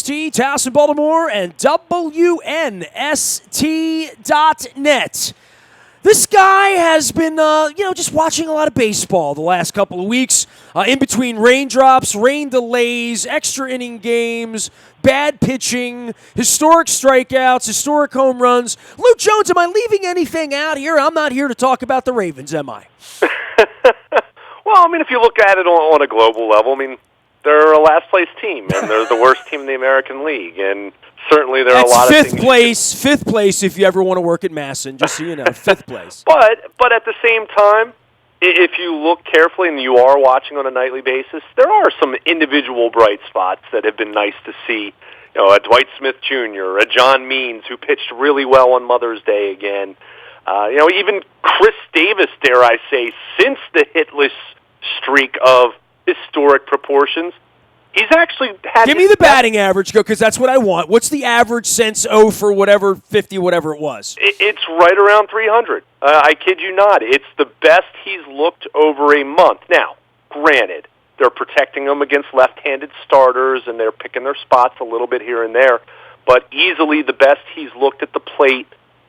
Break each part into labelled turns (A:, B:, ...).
A: WNST, Towson, Baltimore, and WNST.net. This guy has been, just watching a lot of baseball the last couple of weeks, in between raindrops, rain delays, extra inning games, bad pitching, historic strikeouts, historic home runs. Luke Jones, am I leaving anything out here? I'm not here to talk about the Ravens, am I?
B: Well, I mean, if you look at it on a global level, I mean, they're a last-place team, and they're the worst team in the American League, and certainly there are a lot of things.
A: Fifth place if you ever want to work at Masson, just so you know, fifth place.
B: But at the same time, if you look carefully and you are watching on a nightly basis, there are some individual bright spots that have been nice to see. You know, a Dwight Smith Jr., a John Means, who pitched really well on Mother's Day again. Even Chris Davis, dare I say, since the hitless streak of historic proportions, he's actually had...
A: Give me the batting average, go, because that's what I want. What's the average since 50, whatever it was?
B: It's right around 300. I kid you not. It's the best he's looked over a month. Now, granted, they're protecting him against left-handed starters, and they're picking their spots a little bit here and there, but easily the best he's looked at the plate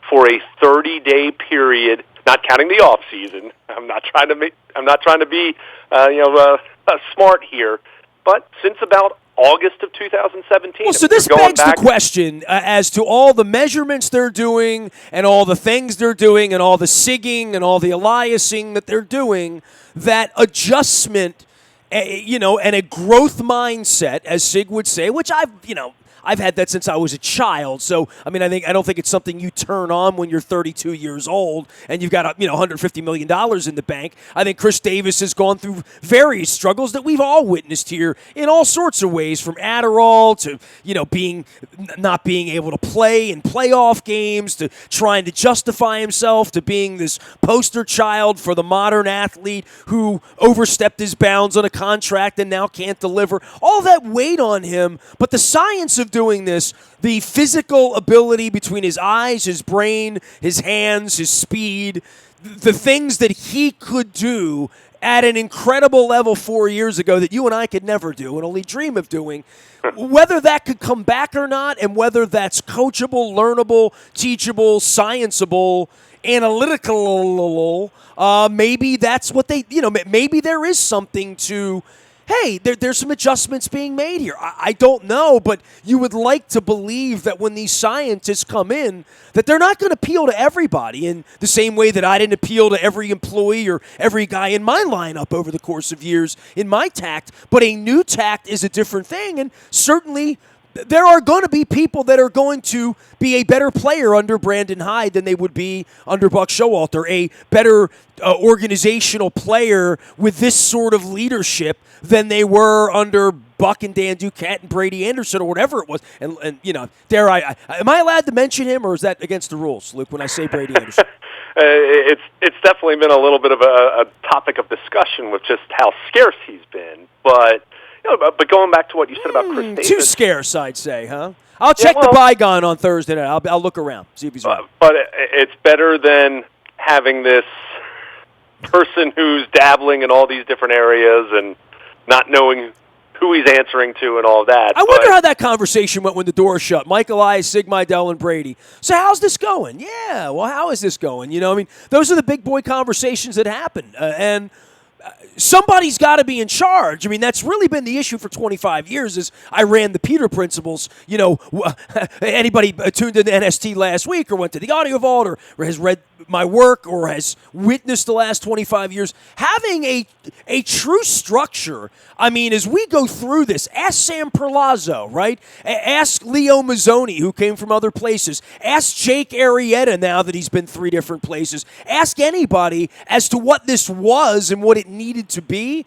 B: for a 30-day period, not counting the off season. I'm not trying to be smart here, but since about August of 2017.
A: Well, so this begs the question as to all the measurements they're doing and all the things they're doing and all the SIGing and all the aliasing that they're doing, that adjustment, and a growth mindset, as Sig would say, which I've had that since I was a child. So, I mean, I don't think it's something you turn on when you're 32 years old and you've got $150 million in the bank. I think Chris Davis has gone through various struggles that we've all witnessed here in all sorts of ways, from Adderall to not being able to play in playoff games, to trying to justify himself, to being this poster child for the modern athlete who overstepped his bounds on a contract and now can't deliver. All that weighed on him, but the science of doing this, the physical ability between his eyes, his brain, his hands, his speed, the things that he could do at an incredible level 4 years ago that you and I could never do and only dream of doing, whether that could come back or not, and whether that's coachable, learnable, teachable, scienceable, analytical, maybe that's what maybe there is something to, hey, there's some adjustments being made here. I don't know, but you would like to believe that when these scientists come in, that they're not going to appeal to everybody in the same way that I didn't appeal to every employee or every guy in my lineup over the course of years in my tact. But a new tact is a different thing, and certainly there are going to be people that are going to be a better player under Brandon Hyde than they would be under Buck Showalter, a better organizational player with this sort of leadership than they were under Buck and Dan Duquette and Brady Anderson or whatever it was. And am I allowed to mention him, or is that against the rules, Luke, when I say Brady Anderson?
B: It's definitely been a little bit of a topic of discussion with just how scarce he's been, but going back to what you said about Chris Davis.
A: Too scarce, I'd say, huh? I'll check the bygone on Thursday night. I'll look around, see if he's right.
B: But it's better than having this person who's dabbling in all these different areas and not knowing who he's answering to and all that.
A: I wonder how that conversation went when the door shut. Mike Elias, Sig Meidel, and Brady. So how's this going? Yeah, well, how is this going? Those are the big boy conversations that happen. And somebody's got to be in charge. I mean, that's really been the issue for 25 years is I ran the Peter principles. Anybody tuned into NST last week or went to the Audio Vault or has read my work or has witnessed the last 25 years, having a true structure. I mean, as we go through this, ask Sam Perlazzo, right? Ask Leo Mazzoni, who came from other places. Ask Jake Arrieta now that he's been 3 different places. Ask anybody as to what this was and what it needed to be.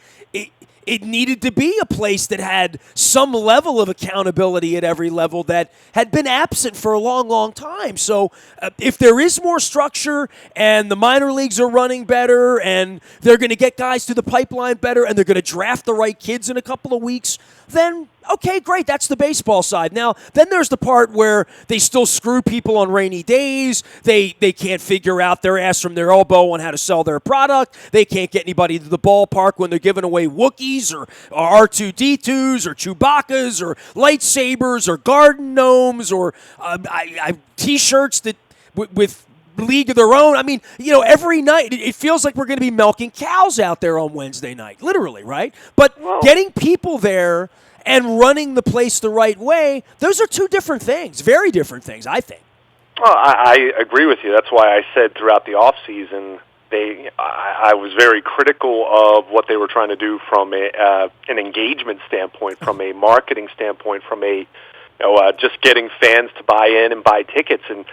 A: It needed to be a place that had some level of accountability at every level that had been absent for a long, long time. So if there is more structure and the minor leagues are running better and they're going to get guys through the pipeline better and they're going to draft the right kids in a couple of weeks, then okay, great. That's the baseball side. Now, then there's the part where they still screw people on rainy days. They can't figure out their ass from their elbow on how to sell their product. They can't get anybody to the ballpark when they're giving away Wookiees or R2-D2s or Chewbacca's or lightsabers or garden gnomes or T-shirts that with league of their own. I mean, every night it feels like we're going to be milking cows out there on Wednesday night, literally, right? But getting people there and running the place the right way, those are two different things, very different things, I think.
B: Well, I agree with you. That's why I said throughout the off season, I was very critical of what they were trying to do from an engagement standpoint, from a marketing standpoint, from a just getting fans to buy in and buy tickets. And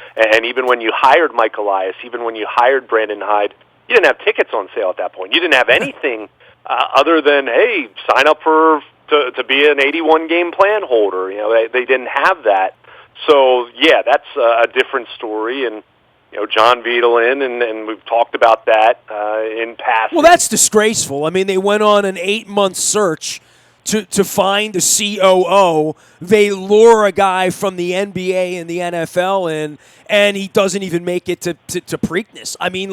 B: even when you hired Mike Elias, even when you hired Brandon Hyde, you didn't have tickets on sale at that point. You didn't have anything other than, hey, sign up to be an 81-game plan holder. They didn't have that. So, yeah, that's a different story. And, John Vitelin, and we've talked about that in passing.
A: Well, that's disgraceful. I mean, they went on an 8-month search to find a COO. They lure a guy from the NBA and the NFL in, and he doesn't even make it to Preakness. I mean,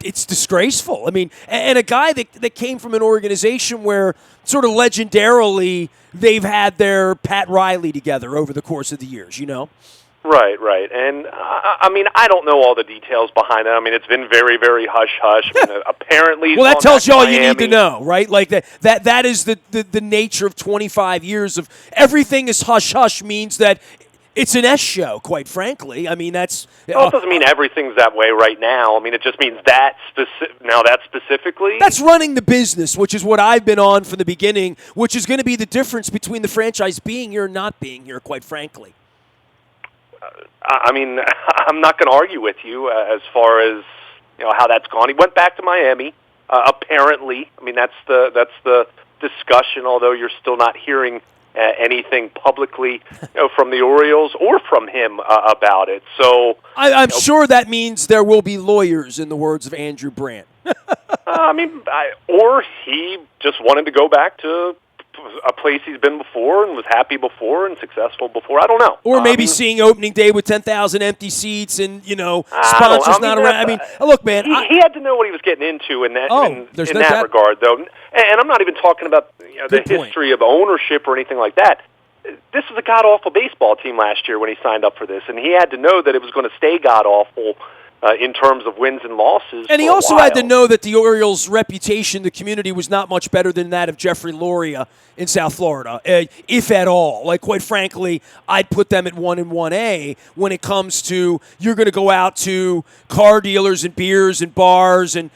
A: it's disgraceful. I mean, and a guy that came from an organization where sort of legendarily they've had their Pat Riley together over the course of the years,
B: Right. And, I don't know all the details behind it. I mean, it's been very, very hush-hush. Apparently,
A: well, that tells you all you need to know, right? Like that is the nature of 25 years of everything is hush-hush means that it's an S show, quite frankly. I mean, that's...
B: Well, it doesn't mean everything's that way right now. I mean, it just means that specifically...
A: That's running the business, which is what I've been on from the beginning, which is going to be the difference between the franchise being here and not being here, quite frankly.
B: I'm not going to argue with you as far as how that's gone. He went back to Miami, apparently. I mean, that's the discussion. Although you're still not hearing anything publicly, from the Orioles or from him about it. So
A: I'm sure that means there will be lawyers, in the words of Andrew Brandt.
B: Or he just wanted to go back to a place he's been before and was happy before and successful before. I don't know.
A: Or maybe seeing opening day with 10,000 empty seats and, sponsors not around. I mean, look, man.
B: He had to know what he was getting into in that regard, though. And I'm not even talking about the history of ownership or anything like that. This was a god-awful baseball team last year when he signed up for this, and he had to know that it was going to stay god-awful in terms of wins and losses.
A: And he also had to know that the Orioles' reputation, the community, was not much better than that of Jeffrey Loria in South Florida, if at all. Quite frankly, I'd put them at 1 and 1A when it comes to you're going to go out to car dealers and beers and bars and,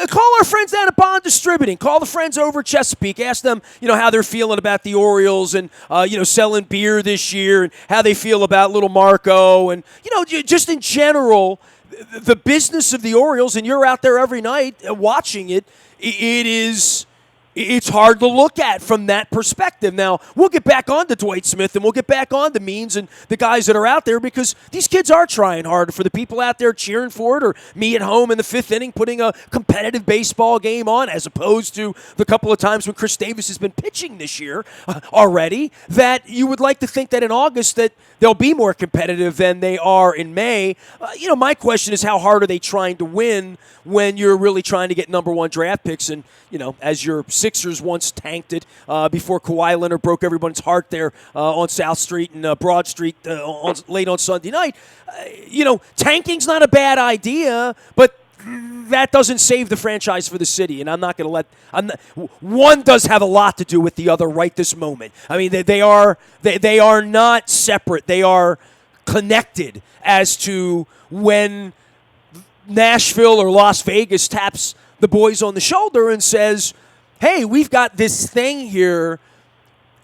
A: call our friends down at Bond Distributing. Call the friends over at Chesapeake. Ask them, how they're feeling about the Orioles and, selling beer this year and how they feel about little Marco and, just in general, the business of the Orioles, and you're out there every night watching it, it's hard to look at from that perspective. Now, we'll get back on to Dwight Smith and we'll get back on to Means and the guys that are out there because these kids are trying hard. For the people out there cheering for it or me at home in the 5th inning putting a competitive baseball game on as opposed to the couple of times when Chris Davis has been pitching this year already, that you would like to think that in August that they'll be more competitive than they are in May. My question is how hard are they trying to win when you're really trying to get number 1 draft picks and, as your Sixers once tanked it before Kawhi Leonard broke everyone's heart there on South Street and Broad Street late on Sunday night. Tanking's not a bad idea, but that doesn't save the franchise for the city, and I'm not going to let. One does have a lot to do with the other right this moment. I mean, they are not separate. They are connected as to when Nashville or Las Vegas taps the boys on the shoulder and says, hey, we've got this thing here.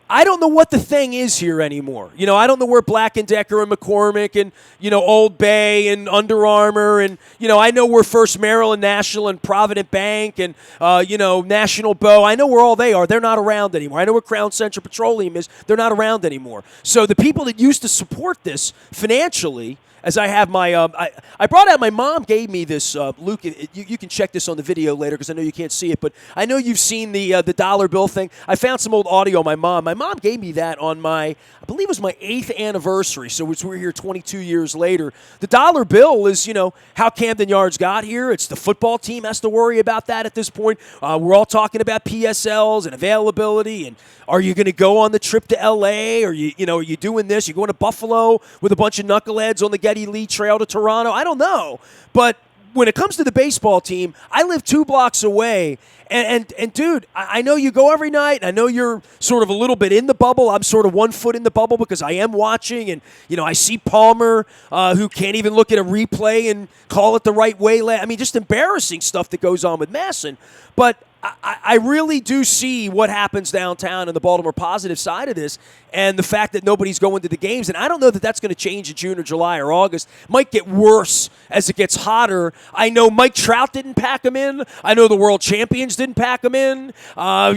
A: I don't know what the thing is here anymore. I don't know where Black & Decker and McCormick and, Old Bay and Under Armour and, I know where First Maryland National and Provident Bank and, National Bow. I know where all they are. They're not around anymore. I know where Crown Central Petroleum is. They're not around anymore. So the people that used to support this financially as I have my, I brought out, my mom gave me this, Luke, you can check this on the video later because I know you can't see it, but I know you've seen the dollar bill thing. I found some old audio of my mom. My mom gave me that on I believe it was my 8th anniversary, so we're here 22 years later. The dollar bill is, how Camden Yards got here. It's the football team has to worry about that at this point. We're all talking about PSLs and availability, and are you going to go on the trip to L.A.? Are you doing this? You're going to Buffalo with a bunch of knuckleheads on the Getty Lee Trail to Toronto? I don't know. But when it comes to the baseball team, I live 2 blocks away. And dude, I know you go every night. I know you're sort of a little bit in the bubble. I'm sort of 1 foot in the bubble because I am watching. And, I see Palmer, who can't even look at a replay and call it the right way. I mean, just embarrassing stuff that goes on with Masson. But I really do see what happens downtown in the Baltimore positive side of this, and the fact that nobody's going to the games. And I don't know that that's going to change in June or July or August. Might get worse as it gets hotter. I know Mike Trout didn't pack them in. I know the world champions didn't pack them in. I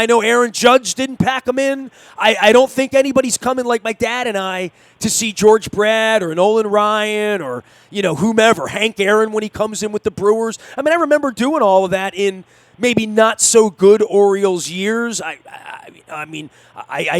A: know Aaron Judge didn't pack them in. I don't think anybody's coming like my dad and I to see George Brad or Nolan Ryan or, whomever, Hank Aaron when he comes in with the Brewers. I mean, I remember doing all of that in maybe not so good Orioles years. I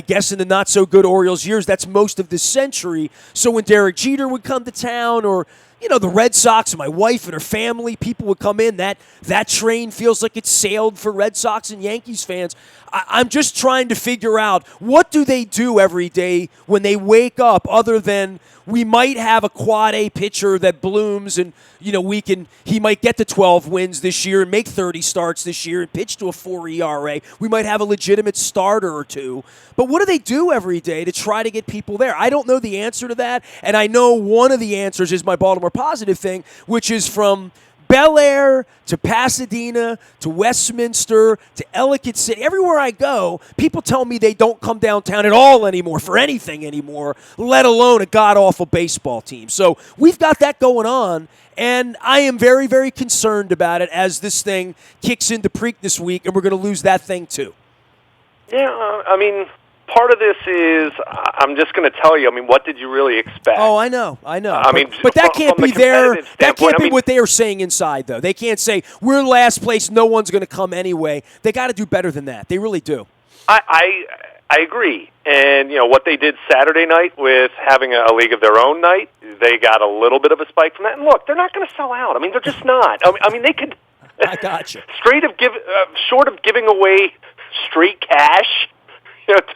A: guess in the not so good Orioles years, that's most of this century. So when Derek Jeter would come to town, or the Red Sox and my wife and her family, people would come in. That train feels like it's sailed for Red Sox and Yankees fans. I'm just trying to figure out, what do they do every day when they wake up, other than we might have a quad A pitcher that blooms and, he might get to 12 wins this year and make 30 starts this year and pitch to a 4 ERA. We might have a legitimate starter or two. But what do they do every day to try to get people there? I don't know the answer to that. And I know one of the answers is my Baltimore positive thing, which is from Bel Air to Pasadena to Westminster to Ellicott City. Everywhere I go, people tell me they don't come downtown at all anymore for anything anymore, let alone a god-awful baseball team. So we've got that going on, and I am very, very concerned about it as this thing kicks into Preakness week, and we're going to lose that thing too.
B: Yeah, part of this is, I'm just going to tell you, what did you really expect?
A: Oh, I know. But that can't be that can't be what they are saying inside, though. They can't say, we're last place, no one's going to come anyway. They got to do better than that. They really do.
B: I agree. And, what they did Saturday night with having a league of their own night, they got a little bit of a spike from that. And look, they're not going to sell out. They're just not. They could...
A: I got you.
B: Short of giving away straight cash,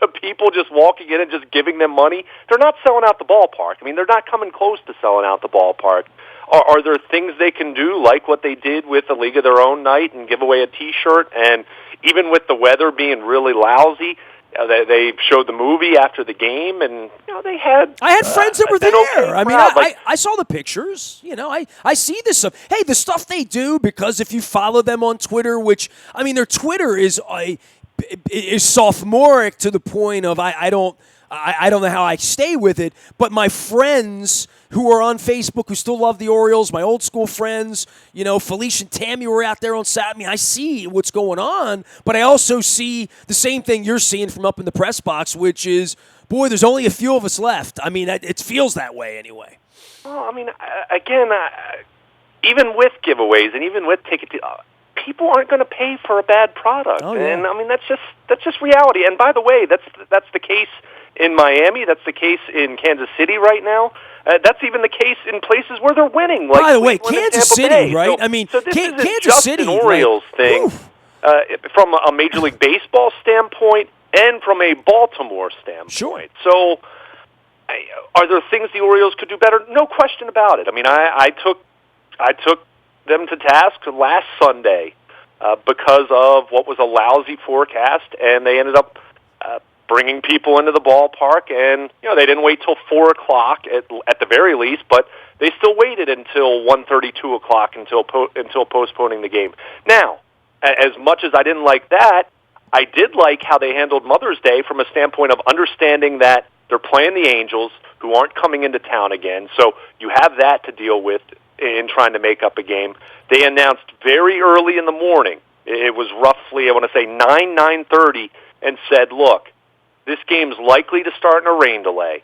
B: to people just walking in and just giving them money, they're not selling out the ballpark. They're not coming close to selling out the ballpark. Are there things they can do, like what they did with the League of Their Own night and give away a T-shirt? And even with the weather being really lousy, they showed the movie after the game, and they had.
A: I had friends that were there.
B: Okay,
A: I saw the pictures. I see this stuff. Hey, the stuff they do, because if you follow them on Twitter, which their Twitter is sophomoric to the point of I don't know how I stay with it, but my friends who are on Facebook who still love the Orioles, my old school friends, Felicia and Tammy were out there on Saturday. I see what's going on, but I also see the same thing you're seeing from up in the press box, which is, boy, there's only a few of us left. It feels that way anyway.
B: Well, again, even with giveaways and even with ticket people aren't going to pay for a bad product.
A: Oh, yeah.
B: And that's just reality. And by the way, that's the case in Miami. That's the case in Kansas City right now. That's even the case in places where they're winning. Like
A: by the way, Kansas City,
B: Bay.
A: right?
B: So this isn't
A: Kansas
B: just
A: City,
B: an Orioles thing from a Major League Baseball standpoint and from a Baltimore standpoint.
A: Sure.
B: So are there things the Orioles could do better? No question about it. I took them to task last Sunday because of what was a lousy forecast, and they ended up bringing people into the ballpark, and they didn't wait till 4 o'clock at the very least, but they still waited until 1:30, 2 o'clock until postponing the game. Now, as much as I didn't like that, I did like how they handled Mother's Day from a standpoint of understanding that they're playing the Angels, who aren't coming into town again, so you have that to deal with in trying to make up a game. They announced very early in the morning, it was roughly, 9:30, and said, look, this game's likely to start in a rain delay.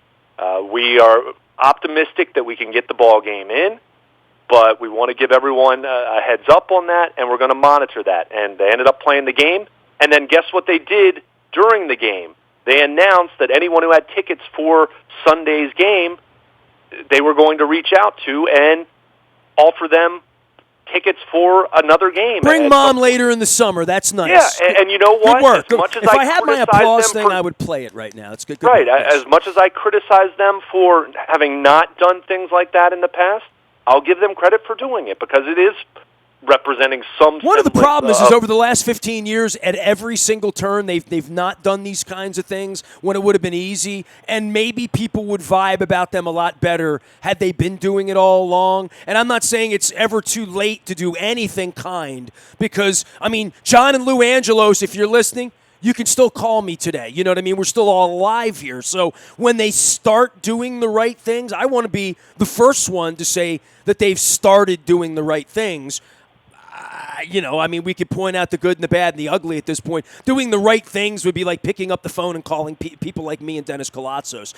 B: optimistic that we can get the ball game in, but we want to give everyone a heads up on that, and we're going to monitor that. And they ended up playing the game, and then guess what they did during the game? They announced that anyone who had tickets for Sunday's game, they were going to reach out to and offer them tickets for another game.
A: Bring Mom later in the summer. That's nice.
B: Yeah, and you know what?
A: Good work.
B: As much as
A: if I had my applause thing,
B: for,
A: I would play it right now. It's good.
B: Right.
A: Work. Yes.
B: As much as I criticize them for having not done things like that in the past, I'll give them credit for doing it because it is representing some.
A: One of the problems is over the last 15 years, at every single turn, they've not done these kinds of things when it would have been easy, and maybe people would vibe about them a lot better had they been doing it all along. And I'm not saying it's ever too late to do anything kind, because, I mean, John and Lou Angelos, if you're listening, you can still call me today. You know what I mean? We're still all alive here. So when they start doing the right things, I want to be the first one to say that they've started doing the right things. I mean, we could point out the good and the bad and the ugly at this point. Doing the right things would be like picking up the phone and calling people like me and Dennis Colazzos.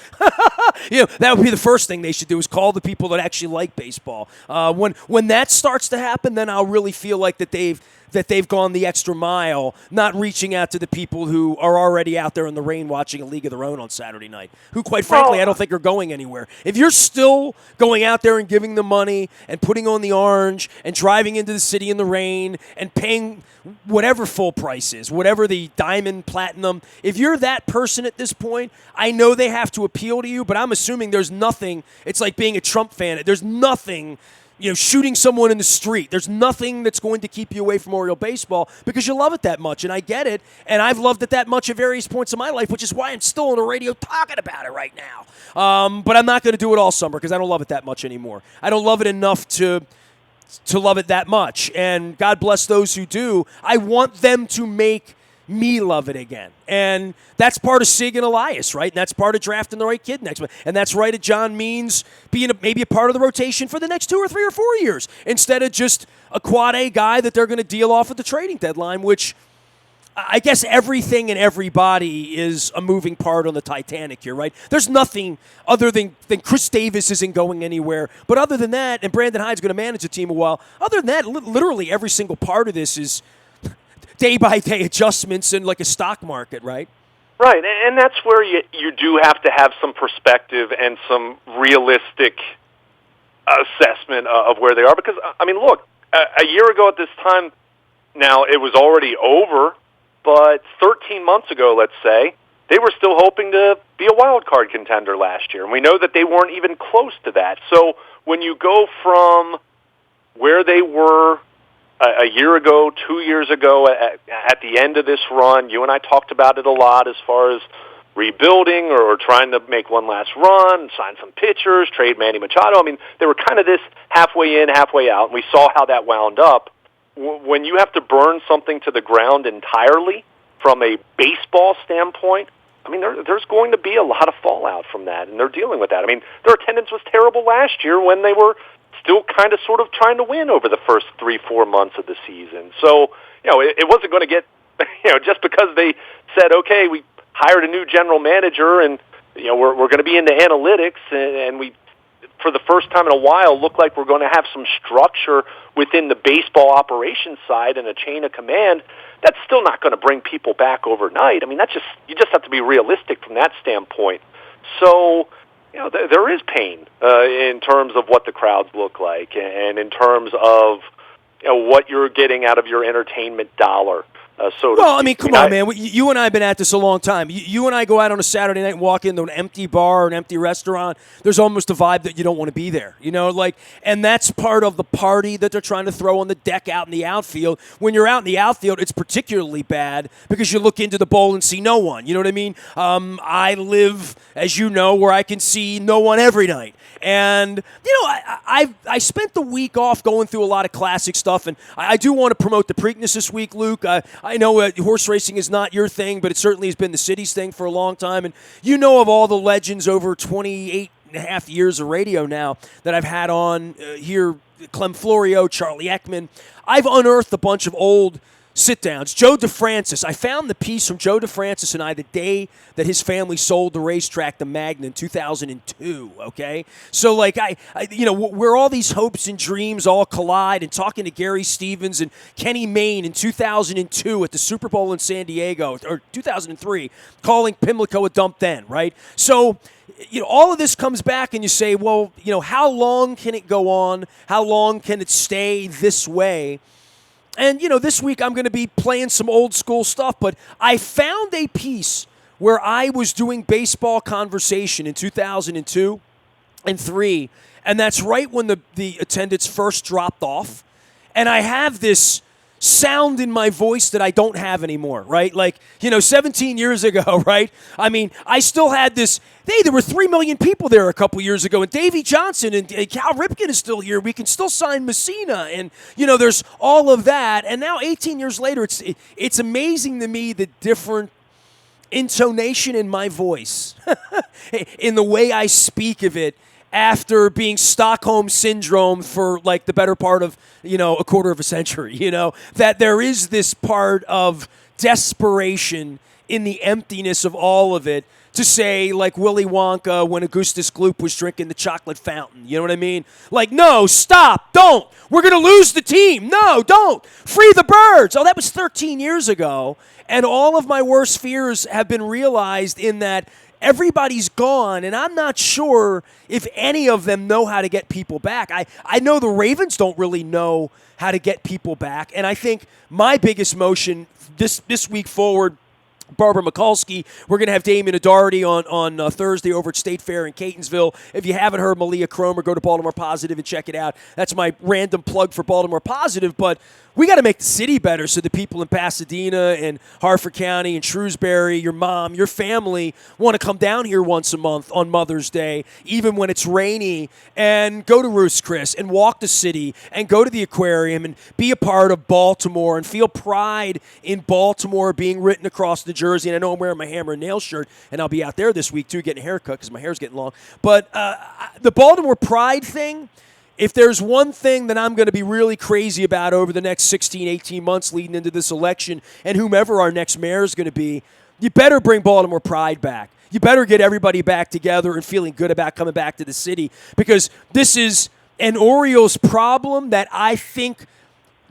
A: That would be the first thing they should do, is call the people that actually like baseball. When that starts to happen, then I'll really feel like that they've gone the extra mile, not reaching out to the people who are already out there in the rain watching a league of their own on Saturday night, who, quite frankly, I don't think are going anywhere. If you're still going out there and giving them money and putting on the orange and driving into the city in the rain and paying whatever full price is, whatever the diamond, platinum, if you're that person at this point, I know they have to appeal to you, but I'm assuming there's nothing. It's like being a Trump fan. There's nothing, shooting someone in the street. There's nothing that's going to keep you away from Oriole baseball because you love it that much, and I get it, and I've loved it that much at various points in my life, which is why I'm still on the radio talking about it right now. But I'm not going to do it all summer because I don't love it that much anymore. I don't love it enough to love it that much, and God bless those who do. I want them to make me love it again. And that's part of Sig and Elias, right? And that's part of drafting the right kid next month. And that's right of John Means being maybe a part of the rotation for the next 2 or 3 or 4 years instead of just a quad A guy that they're going to deal off at the trading deadline, which I guess everything and everybody is a moving part on the Titanic here, right? There's nothing other than Chris Davis isn't going anywhere. But other than that, and Brandon Hyde's going to manage the team a while, other than that, literally every single part of this is day-by-day adjustments in like a stock market, right?
B: Right, and that's where you do have to have some perspective and some realistic assessment of where they are. Because, I mean, look, a year ago at this time, now it was already over, but 13 months ago, let's say, they were still hoping to be a wild card contender last year. And we know that they weren't even close to that. So when you go from where they were a year ago, 2 years ago, at the end of this run, you and I talked about it a lot as far as rebuilding or trying to make one last run, sign some pitchers, trade Manny Machado. I mean, they were kind of this halfway in, halfway out, and we saw how that wound up. When you have to burn something to the ground entirely from a baseball standpoint, I mean, there's going to be a lot of fallout from that, and they're dealing with that. I mean, their attendance was terrible last year when they were still kind of sort of trying to win over the first 3-4 months of the season. So, it wasn't going to get, just because they said, okay, we hired a new general manager and, we're going to be into analytics and we, for the first time in a while, look like we're going to have some structure within the baseball operations side and a chain of command. That's still not going to bring people back overnight. I mean, you just have to be realistic from that standpoint. So, there is pain in terms of what the crowds look like and in terms of what you're getting out of your entertainment dollar.
A: I mean, come on, man. You and I have been at this a long time. You and I go out on a Saturday night and walk into an empty bar or an empty restaurant. There's almost a vibe that you don't want to be there, and that's part of the party that they're trying to throw on the deck out in the outfield. When you're out in the outfield, it's particularly bad because you look into the bowl and see no one. You know what I mean? I live, as you know, where I can see no one every night. And, I spent the week off going through a lot of classic stuff, and I do want to promote the Preakness this week, Luke. I know horse racing is not your thing, but it certainly has been the city's thing for a long time. And you know of all the legends over 28 and a half years of radio now that I've had on here, Clem Florio, Charlie Ekman. I've unearthed a bunch of old sit-downs. Joe DeFrancis. I found the piece from Joe DeFrancis and I the day that his family sold the racetrack to Magna in 2002, okay? So, like, I where all these hopes and dreams all collide, and talking to Gary Stevens and Kenny Mayne in 2002 at the Super Bowl in San Diego, or 2003, calling Pimlico a dump then, right? So, all of this comes back and you say, well, how long can it go on? How long can it stay this way? And, this week I'm going to be playing some old school stuff, but I found a piece where I was doing baseball conversation in 2002 and 3, and that's right when the attendance first dropped off. And I have this sound in my voice that I don't have anymore, right? Like, 17 years ago, right? I mean, I still had this, hey, there were 3 million people there a couple years ago, and Davey Johnson and Cal Ripken is still here. We can still sign Messina, and, there's all of that. And now 18 years later, it's amazing to me the different intonation in my voice, in the way I speak of it, after being Stockholm Syndrome for like the better part of, a quarter of a century, that there is this part of desperation in the emptiness of all of it to say, like Willy Wonka when Augustus Gloop was drinking the chocolate fountain. You know what I mean? Like, no, stop, don't. We're going to lose the team. No, don't. Free the birds. Oh, that was 13 years ago. And all of my worst fears have been realized in that everybody's gone, and I'm not sure if any of them know how to get people back. I know the Ravens don't really know how to get people back, and I think my biggest motion this week forward, Barbara Mikulski, we're going to have Damien Adarty on Thursday over at State Fair in Catonsville. If you haven't heard Malia Cromer, go to Baltimore Positive and check it out. That's my random plug for Baltimore Positive, but we got to make the city better so the people in Pasadena and Harford County and Shrewsbury, your mom, your family, want to come down here once a month on Mother's Day, even when it's rainy, and go to Ruth's Chris and walk the city and go to the aquarium and be a part of Baltimore and feel pride in Baltimore being written across the jersey. And I know I'm wearing my hammer and nail shirt, and I'll be out there this week too getting a haircut because my hair's getting long. But the Baltimore pride thing, if there's one thing that I'm going to be really crazy about over the next 16, 18 months leading into this election, and whomever our next mayor is going to be, you better bring Baltimore pride back. You better get everybody back together and feeling good about coming back to the city, because this is an Orioles problem that I think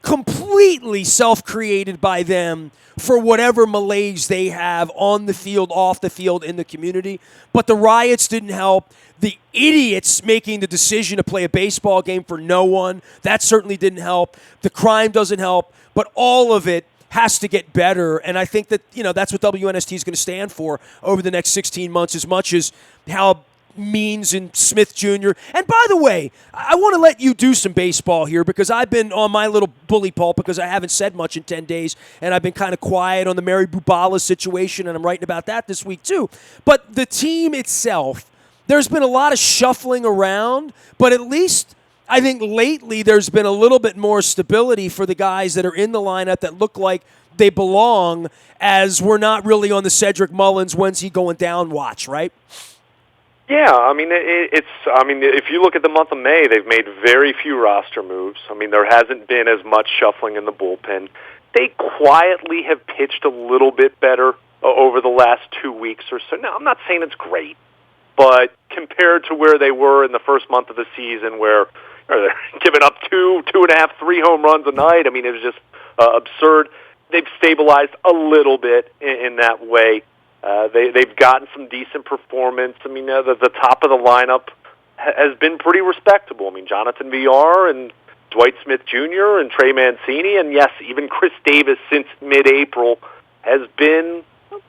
A: completely self-created by them for whatever malaise they have on the field, off the field, in the community. But the riots didn't help. The idiots making the decision to play a baseball game for no one, that certainly didn't help. The crime doesn't help. But all of it has to get better. And I think that, that's what WNST is going to stand for over the next 16 months, as much as how Means and Smith Jr. And by the way, I want to let you do some baseball here, because I've been on my little bully pulp because I haven't said much in 10 days, and I've been kind of quiet on the Mary Bubala situation, and I'm writing about that this week too. But the team itself, there's been a lot of shuffling around, but at least I think lately there's been a little bit more stability for the guys that are in the lineup that look like they belong, as we're not really on the Cedric Mullins, when's he going down watch, right?
B: Yeah, I mean, if you look at the month of May, they've made very few roster moves. I mean, there hasn't been as much shuffling in the bullpen. They quietly have pitched a little bit better over the last 2 weeks or so. Now, I'm not saying it's great, but compared to where they were in the first month of the season, where they're giving up 2.5, 3 home runs a night, I mean, it was just absurd. They've stabilized a little bit in that way. They've gotten some decent performance. I mean, the top of the lineup has been pretty respectable. I mean, Jonathan VR and Dwight Smith Jr. and Trey Mancini, and yes, even Chris Davis since mid-April has been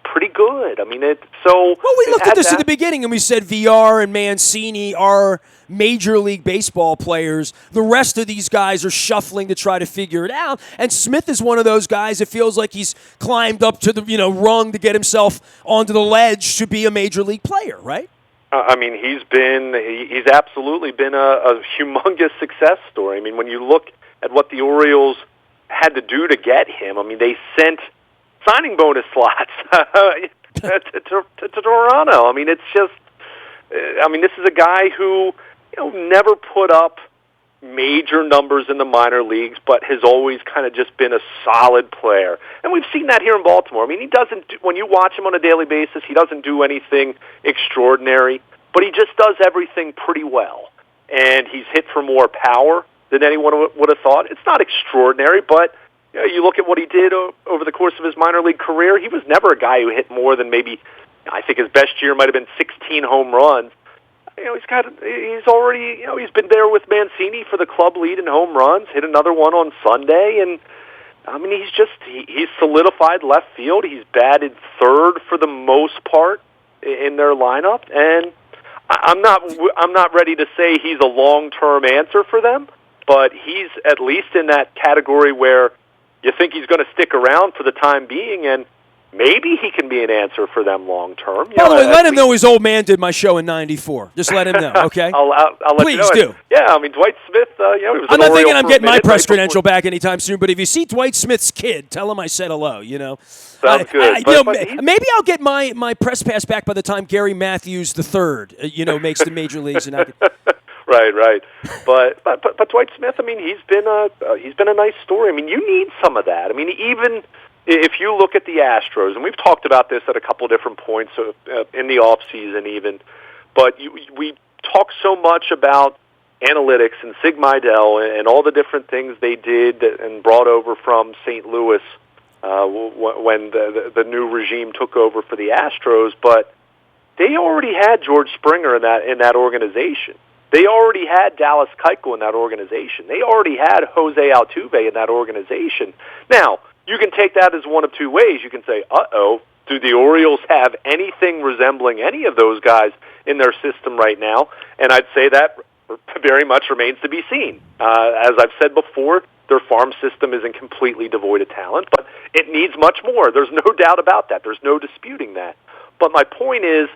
B: pretty good. I mean, we
A: looked at this at the beginning and we said VR and Mancini are Major League Baseball players. The rest of these guys are shuffling to try to figure it out. And Smith is one of those guys. It feels like he's climbed up to the rung to get himself onto the ledge to be a Major League player, right?
B: I mean, he's absolutely been a humongous success story. I mean, when you look at what the Orioles had to do to get him, I mean, they sent signing bonus slots to Toronto. I mean, it's just, this is a guy who, never put up, major numbers in the minor leagues, but has always kind of just been a solid player. And we've seen that here in Baltimore. I mean, when you watch him on a daily basis, he doesn't do anything extraordinary, but he just does everything pretty well. And he's hit for more power than anyone would have thought. It's not extraordinary, but you look at what he did over the course of his minor league career. He was never a guy who hit more than maybe, I think his best year might have been 16 home runs. He's already, he's been there with Mancini for the club lead in home runs, hit another one on Sunday, and I mean, he's solidified left field. He's batted third for the most part in their lineup, and I'm not ready to say he's a long-term answer for them, but he's at least in that category where you think he's going to stick around for the time being, and maybe he can be an answer for them long term.
A: By the way, let him know his old man did my show in '94. Just let him know, okay?
B: I'll let
A: Please
B: you know.
A: Do.
B: Yeah, I mean, Dwight Smith, he was
A: I'm
B: an
A: not thinking
B: Oriole
A: I'm
B: for
A: getting
B: a
A: my
B: minute,
A: press
B: right
A: credential
B: before-
A: back anytime soon, but if you see Dwight Smith's kid, tell him I said hello,
B: Sounds good.
A: Maybe I'll get my press pass back by the time Gary Matthews III, makes the major leagues. And I can...
B: Right. But Dwight Smith, I mean, he's been a nice story. I mean, you need some of that. I mean, even if you look at the Astros, and we've talked about this at a couple different points in the off season, even, but we talk so much about analytics and Sig Mejdal and all the different things they did and brought over from St. Louis when the new regime took over for the Astros, but they already had George Springer in that organization. They already had Dallas Keuchel in that organization. They already had Jose Altuve in that organization. Now, you can take that as one of two ways. You can say, do the Orioles have anything resembling any of those guys in their system right now? And I'd say that very much remains to be seen. As I've said before, their farm system isn't completely devoid of talent, but it needs much more. There's no doubt about that. There's no disputing that. But my point is,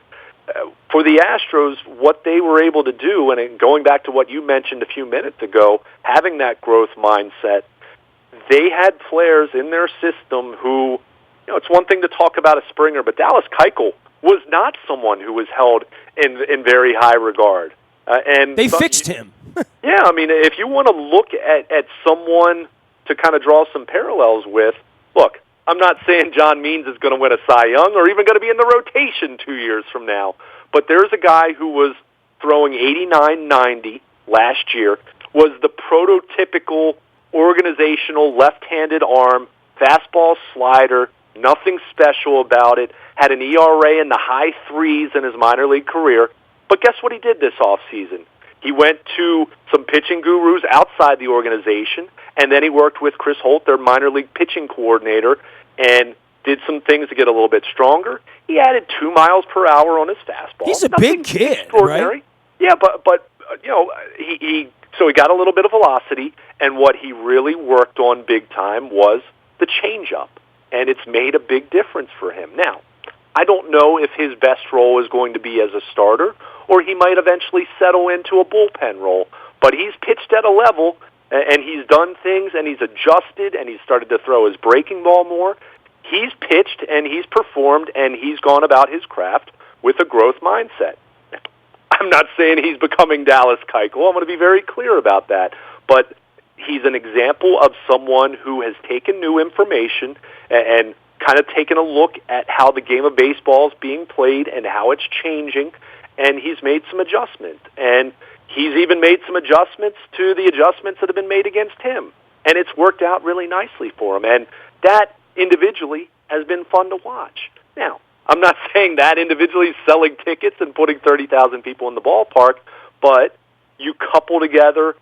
B: for the Astros, what they were able to do, and going back to what you mentioned a few minutes ago, having that growth mindset, they had players in their system who, it's one thing to talk about a Springer, but Dallas Keuchel was not someone who was held in very high regard. And
A: they fixed him.
B: Yeah, I mean, if you want to look at someone to kind of draw some parallels with, look, I'm not saying John Means is going to win a Cy Young or even going to be in the rotation 2 years from now, but there's a guy who was throwing 89-90 last year, was the prototypical organizational left-handed arm, fastball slider, nothing special about it, had an ERA in the high threes in his minor league career. But guess what he did this offseason? He went to some pitching gurus outside the organization, and then he worked with Chris Holt, their minor league pitching coordinator, and did some things to get a little bit stronger. He added 2 miles per hour on his fastball.
A: He's a
B: Nothing
A: big kid,
B: extraordinary.
A: right?
B: Yeah, but he got a little bit of velocity, and what he really worked on big time was the changeup, and it's made a big difference for him. Now, I don't know if his best role is going to be as a starter, or he might eventually settle into a bullpen role, but he's pitched at a level, and he's done things, and he's adjusted, and he's started to throw his breaking ball more. He's pitched, and he's performed, and he's gone about his craft with a growth mindset. I'm not saying he's becoming Dallas Keuchel. I'm going to be very clear about that. But he's an example of someone who has taken new information and kind of taken a look at how the game of baseball is being played and how it's changing, and he's made some adjustments. And he's even made some adjustments to the adjustments that have been made against him. And it's worked out really nicely for him. And that individually has been fun to watch. Now, I'm not saying that individually is selling tickets and putting 30,000 people in the ballpark, but you couple together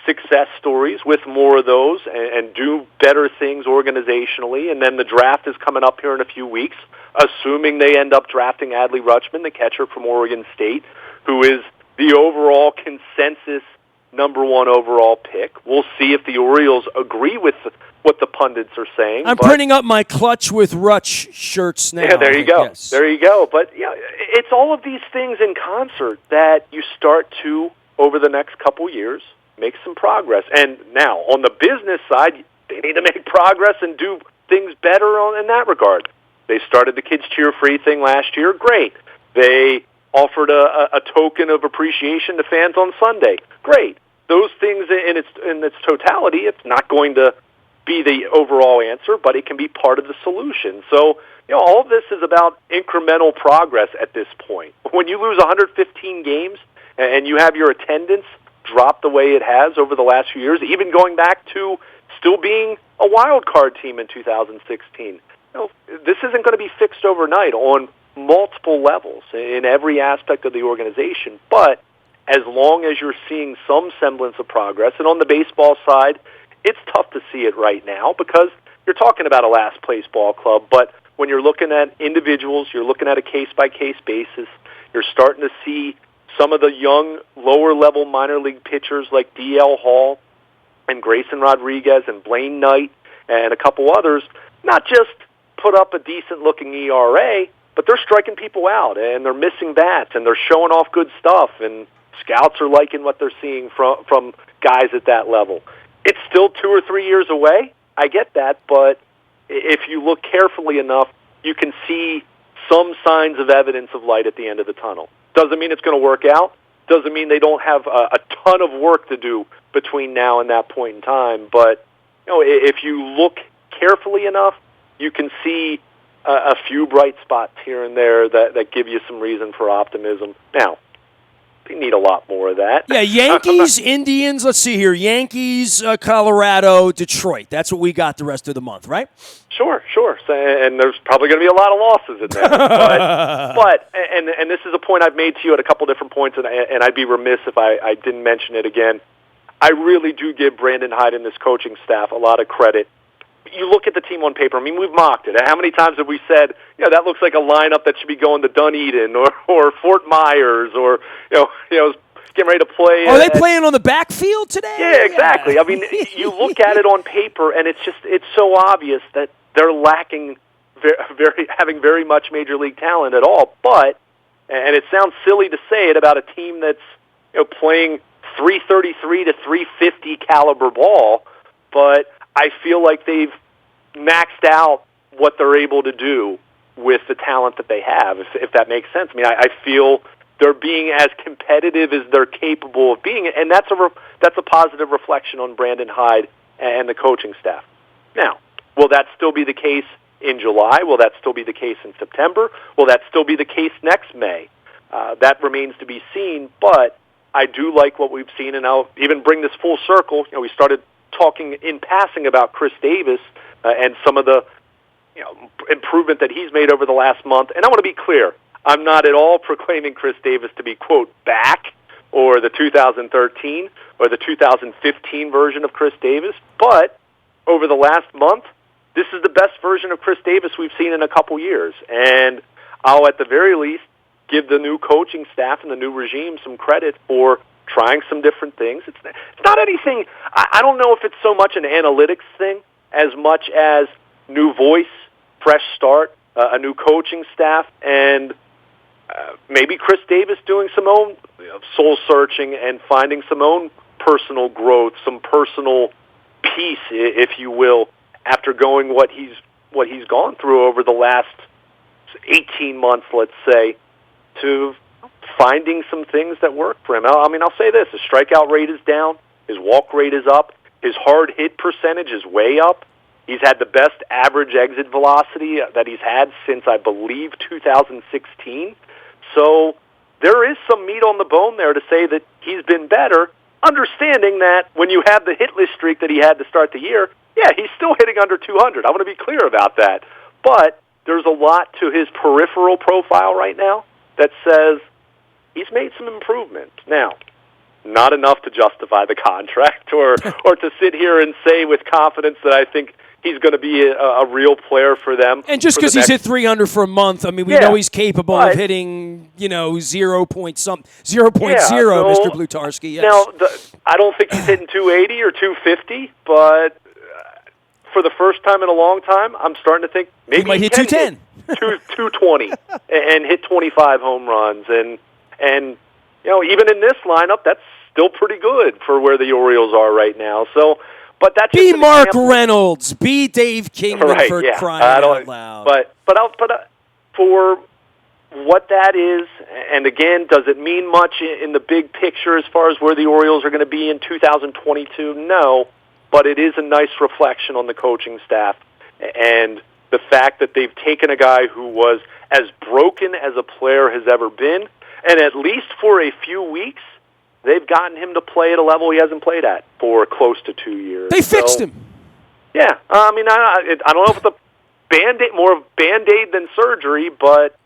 B: success stories with more of those and do better things organizationally, and then the draft is coming up here in a few weeks, assuming they end up drafting Adley Rutschman, the catcher from Oregon State, who is the overall consensus number 1 overall pick. We'll see if the Orioles agree with what the pundits are saying.
A: I'm printing up my Clutch with Rutsch shirts now.
B: Yeah, there you go.
A: Yes.
B: There you go. But it's all of these things in concert that you start to, over the next couple years, make some progress. And now, on the business side, they need to make progress and do things better in that regard. They started the Kids Cheer Free thing last year. Great. They offered a token of appreciation to fans on Sunday. Great. those things in its totality, it's not going to be the overall answer, but it can be part of the solution. So, all of this is about incremental progress at this point. When you lose 115 games and you have your attendance drop the way it has over the last few years, even going back to still being a wild card team in 2016, this isn't going to be fixed overnight on multiple levels in every aspect of the organization. But as long as you're seeing some semblance of progress, and on the baseball side, it's tough to see it right now because you're talking about a last-place ball club, but when you're looking at individuals, you're looking at a case-by-case basis, you're starting to see some of the young, lower-level minor league pitchers like D.L. Hall and Grayson Rodriguez and Blaine Knight and a couple others not just put up a decent-looking ERA, but they're striking people out, and they're missing bats, and they're showing off good stuff, and scouts are liking what they're seeing from guys at that level. It's still 2 or 3 years away. I get that, but if you look carefully enough, you can see some signs of evidence of light at the end of the tunnel. Doesn't mean it's going to work out. Doesn't mean they don't have a ton of work to do between now and that point in time. But if you look carefully enough, you can see a few bright spots here and there that give you some reason for optimism. Now, they need a lot more of that.
A: Yeah, Yankees, Indians, let's see here. Yankees, Colorado, Detroit. That's what we got the rest of the month, right?
B: Sure. So, and there's probably going to be a lot of losses in there. but this is a point I've made to you at a couple different points, and I'd be remiss if I didn't mention it again. I really do give Brandon Hyde and this coaching staff a lot of credit. You look at the team on paper. I mean, we've mocked it. How many times have we said, that looks like a lineup that should be going to Dunedin or Fort Myers or, getting ready to play.
A: Are they playing on the backfield today?
B: Yeah, exactly. I mean, you look at it on paper, and it's so obvious that they're lacking having very much major league talent at all. But, and it sounds silly to say it about a team that's playing 333 to 350 caliber ball, but I feel like they've maxed out what they're able to do with the talent that they have, if that makes sense. I mean, I feel they're being as competitive as they're capable of being, and that's a positive reflection on Brandon Hyde and the coaching staff. Now, will that still be the case in July? Will that still be the case in September? Will that still be the case next May? That remains to be seen, but I do like what we've seen, and I'll even bring this full circle. We started talking in passing about Chris Davis and some of the improvement that he's made over the last month. And I want to be clear, I'm not at all proclaiming Chris Davis to be, quote, back or the 2013 or the 2015 version of Chris Davis. But over the last month, this is the best version of Chris Davis we've seen in a couple years. And I'll, at the very least, give the new coaching staff and the new regime some credit for trying some different things. It's not anything, I don't know if it's so much an analytics thing as much as new voice, fresh start, a new coaching staff, and maybe Chris Davis doing some own soul searching and finding some own personal growth, some personal peace, if you will, after going what he's gone through over the last 18 months, let's say, to finding some things that work for him. I mean, I'll say this. His strikeout rate is down. His walk rate is up. His hard hit percentage is way up. He's had the best average exit velocity that he's had since, I believe, 2016. So there is some meat on the bone there to say that he's been better, understanding that when you have the hitless streak that he had to start the year, yeah, he's still hitting under 200. I want to be clear about that. But there's a lot to his peripheral profile right now that says he's made some improvements. Now, not enough to justify the contract or to sit here and say with confidence that I think he's going to be a real player for them.
A: And just because he's hit 300 for a month, I mean, we know he's capable of hitting, 0 point something, 0.0, Mr. Blutarski. Yes.
B: Now, I don't think he's hitting 280 or 250, but for the first time in a long time, I'm starting to think maybe
A: he might hit 210.
B: 220 and hit 25 home runs. And even in this lineup, that's still pretty good for where the Orioles are right now. So, but that's
A: be Mark Reynolds, be Dave Kingman, for crying out loud.
B: But for what that is, and again, does it mean much in the big picture as far as where the Orioles are going to be in 2022? No, but it is a nice reflection on the coaching staff and the fact that they've taken a guy who was as broken as a player has ever been, and at least for a few weeks, they've gotten him to play at a level he hasn't played at for close to 2 years.
A: They fixed him.
B: Yeah, I mean, I don't know if it's a Band-Aid, more of Band-Aid than surgery, but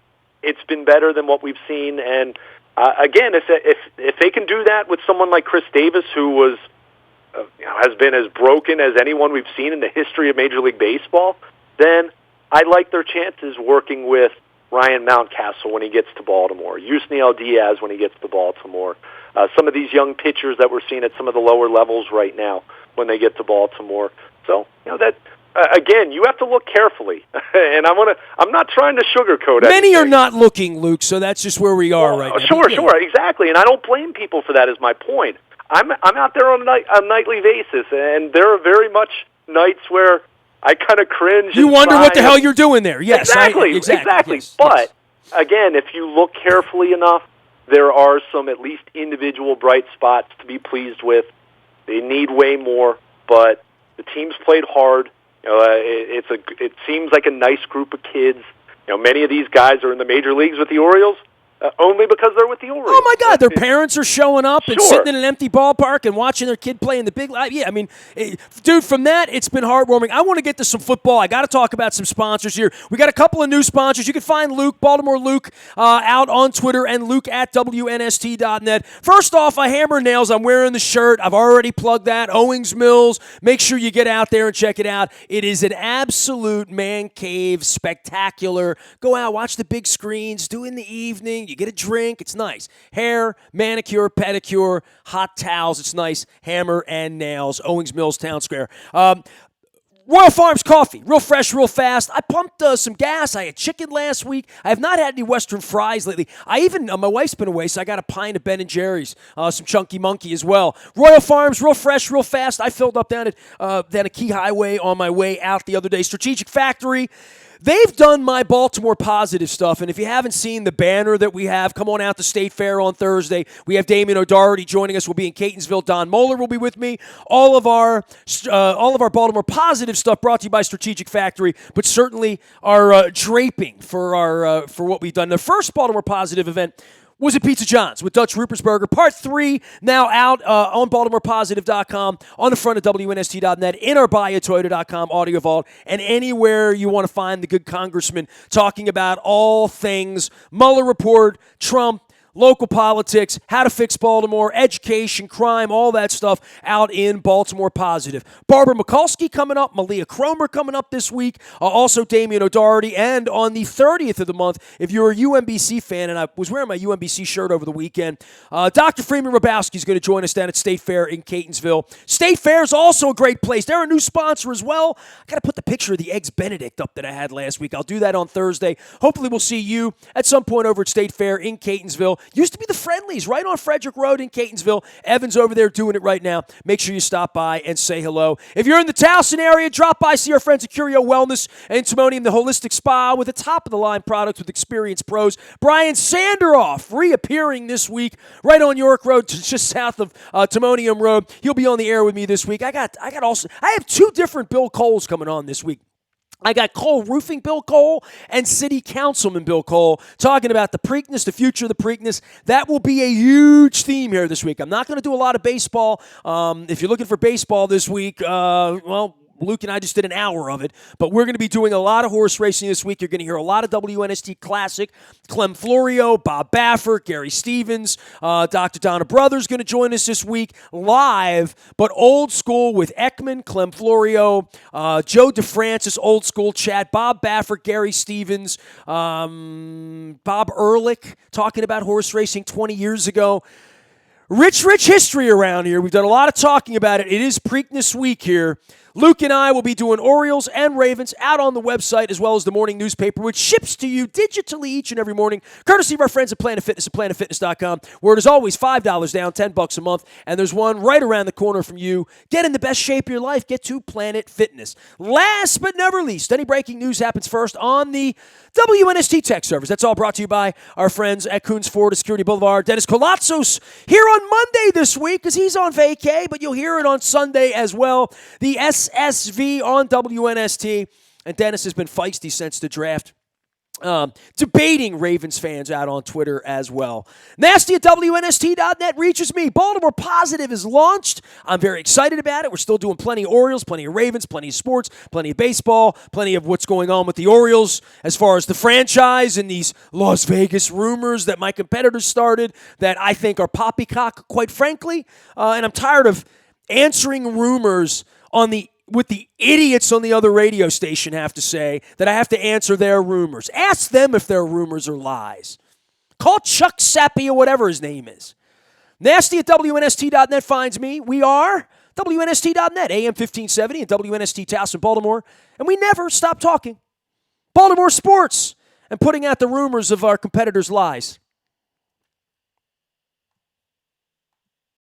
B: it's been better than what we've seen. And again, if they can do that with someone like Chris Davis, who was has been as broken as anyone we've seen in the history of Major League Baseball, then I like their chances working with Ryan Mountcastle when he gets to Baltimore, Yusniel Diaz when he gets to Baltimore, some of these young pitchers that we're seeing at some of the lower levels right now when they get to Baltimore. So that. Again, you have to look carefully, and I'm not trying to sugarcoat it.
A: Many are not looking, Luke, so that's just where we are right now.
B: Sure, exactly, and I don't blame people for that. Is my point. I'm out there on a nightly basis, and there are very much nights where I kind of cringe.
A: You wonder what the hell you're doing there. Yes,
B: exactly.
A: Yes,
B: but again, if you look carefully enough, there are some at least individual bright spots to be pleased with. They need way more, but the team's played hard. It seems like a nice group of kids. Many of these guys are in the major leagues with the Orioles only because they're with the Orioles.
A: Oh, my God. Their parents are showing up and sitting in an empty ballpark and watching their kid play in the big light. Yeah, I mean, dude, from that, it's been heartwarming. I want to get to some football. I got to talk about some sponsors here. We got a couple of new sponsors. You can find Luke, Baltimore Luke, out on Twitter, and Luke at WNST.net. First off, Hammer Nails. I'm wearing the shirt. I've already plugged that. Owings Mills. Make sure you get out there and check it out. It is an absolute man cave spectacular. Go out, watch the big screens, do it in the evening. You get a drink. It's nice. Hair, manicure, pedicure, hot towels. It's nice. Hammer and Nails. Owings Mills Town Square. Royal Farms coffee. Real fresh, real fast. I pumped some gas. I had chicken last week. I have not had any Western fries lately. My wife's been away, so I got a pint of Ben & Jerry's. Some Chunky Monkey as well. Royal Farms, real fresh, real fast. I filled up down at Key Highway on my way out the other day. Strategic Factory. They've done my Baltimore positive stuff, and if you haven't seen the banner that we have, come on out to State Fair on Thursday. We have Damien O'Doherty joining us. We'll be in Catonsville. Don Moeller will be with me. All of our Baltimore positive stuff brought to you by Strategic Factory, but certainly our draping for what we've done. The first Baltimore positive event was at Pizza John's with Dutch Rupertsberger. Part 3 now out on BaltimorePositive.com, on the front of WNST.net, in our BuyAToyota.com audio vault, and anywhere you want to find the good congressman talking about all things Mueller report, Trump, local politics, how to fix Baltimore, education, crime, all that stuff out in Baltimore Positive. Barbara Mikulski coming up, Malia Cromer coming up this week, also Damien O'Doherty, and on the 30th of the month, if you're a UMBC fan, and I was wearing my UMBC shirt over the weekend, Dr. Freeman Rabowski is going to join us down at State Fair in Catonsville. State Fair is also a great place. They're a new sponsor as well. I got to put the picture of the Eggs Benedict up that I had last week. I'll do that on Thursday. Hopefully we'll see you at some point over at State Fair in Catonsville. Used to be the Friendlies right on Frederick Road in Catonsville. Evan's over there doing it right now. Make sure you stop by and say hello. If you're in the Towson area, drop by, see our friends at Curio Wellness and Timonium, the Holistic Spa, with a top-of-the-line products with experienced pros. Brian Sanderoff reappearing this week right on York Road, just south of Timonium Road. He'll be on the air with me this week. I have 2 different Bill Coles coming on this week. I got Cole Roofing Bill Cole and City Councilman Bill Cole talking about the Preakness, the future of the Preakness. That will be a huge theme here this week. I'm not going to do a lot of baseball. If you're looking for baseball this week, Luke and I just did an hour of it, but we're going to be doing a lot of horse racing this week. You're going to hear a lot of WNST Classic. Clem Florio, Bob Baffert, Gary Stevens, Dr. Donna Brothers going to join us this week live, but old school with Ekman, Clem Florio, Joe DeFrancis, old school chat, Bob Baffert, Gary Stevens, Bob Ehrlich talking about horse racing 20 years ago. Rich history around here. We've done a lot of talking about it. It is Preakness week here. Luke and I will be doing Orioles and Ravens out on the website as well as the morning newspaper, which ships to you digitally each and every morning, courtesy of our friends at Planet Fitness at planetfitness.com, where it is always $5 down, $10 a month, and there's one right around the corner from you. Get in the best shape of your life. Get to Planet Fitness. Last but never least, any breaking news happens first on the WNST tech servers. That's all brought to you by our friends at Coons Ford Security Boulevard. Dennis Colatzos here on Monday this week because he's on vacay, but you'll hear it on Sunday as well. The SSV on WNST. And Dennis has been feisty since the draft. Debating Ravens fans out on Twitter as well. Nasty at WNST.net reaches me. Baltimore Positive is launched. I'm very excited about it. We're still doing plenty of Orioles, plenty of Ravens, plenty of sports, plenty of baseball, plenty of what's going on with the Orioles as far as the franchise and these Las Vegas rumors that my competitors started that I think are poppycock, quite frankly. And I'm tired of answering rumors with the idiots on the other radio station have to say that I have to answer their rumors. Ask them if their rumors are lies. Call Chuck Sappy or whatever his name is. Nasty at WNST.net finds me. We are WNST.net, AM 1570 and WNST Towson, Baltimore. And we never stop talking Baltimore sports and putting out the rumors of our competitors' lies.